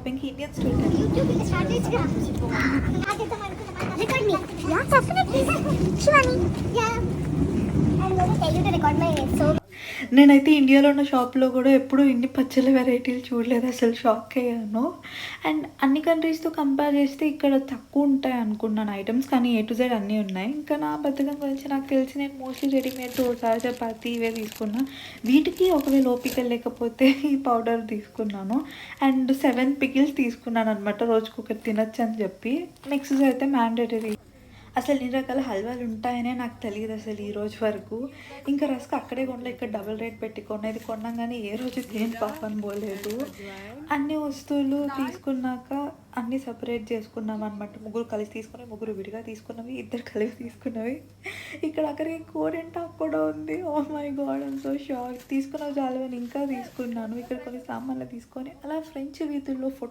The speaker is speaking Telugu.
షాపింగ్కి ఇండియన్ స్టూడెంట్. నేనైతే ఇండియాలో ఉన్న షాప్లో కూడా ఎప్పుడూ ఇన్ని పచ్చళ్ళ వెరైటీలు చూడలేదు, అసలు షాక్ అయ్యాను. అండ్ అన్ని కంట్రీస్తో కంపేర్ చేస్తే ఇక్కడ తక్కువ ఉంటాయి అనుకున్నాను ఐటమ్స్, కానీ ఏ టు జెడ్ అన్నీ ఉన్నాయి. ఇంకా నా బద్ధకం గురించి నాకు తెలిసి నేను మోస్ట్లీ రెడీమేడ్ దోశ, చపాతీ ఇవే తీసుకున్నా. వీటికి ఒకవేళ ఓపిక లేకపోతే ఈ పౌడర్ తీసుకున్నాను. అండ్ 7 పికిల్స్ తీసుకున్నాను అనమాట, రోజుకొకటి తినొచ్చు అని చెప్పి. మిక్సెస్ అయితే మ్యాండేటరీ. అసలు ఇన్ని రకాల హల్వాలు ఉంటాయనే నాకు తెలియదు అసలు ఈ రోజు వరకు. ఇంకా రస్క్ అక్కడే కొనలే, ఇక్కడ డబుల్ రేట్ పెట్టి కొనేది కొన్నాం, కానీ ఏ రోజు దేని పాపని పోలేదు. అన్ని వస్తువులు తీసుకున్నాక అన్నీ సపరేట్ చేసుకున్నాం అనమాట. ముగ్గురు కలిసి తీసుకున్నవి, ముగ్గురు విడిగా తీసుకున్నవి, ఇద్దరు కలిసి తీసుకున్నవి. ఇక్కడ అక్కడికి కోరెంట్ టాప్ కూడా ఉంది. Oh my god, I'm so shock. తీసుకున్నవి చాలు అని ఇంకా తీసుకున్నాను. ఇక్కడ కొన్ని సామాన్లు తీసుకొని అలా ఫ్రెంచ్ వీధుల్లో